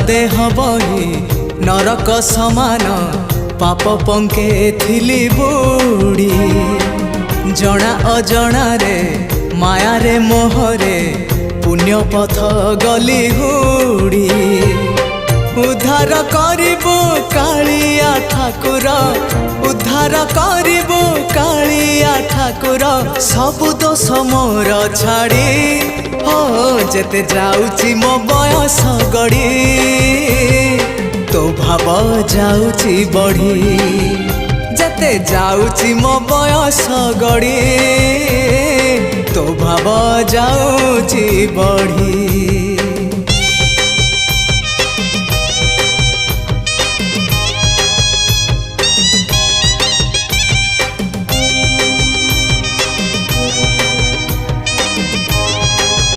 देह बही नरक समान पाप पंके थिली बुड़ी जना अजना रे माया रे मोहरे पुण्य पथ गली हुड़ी उद्धार करिबो कालिया ठाकुर उद्धार करिबो कालिया ठाकुर सबु दोष मोर छाड़ी हो जेते जाउची मो बयस गड़ी तो भाव जाउची बढ़ी जेते जाउची मो बयस गड़ी तो भाव जाउची बढ़ी।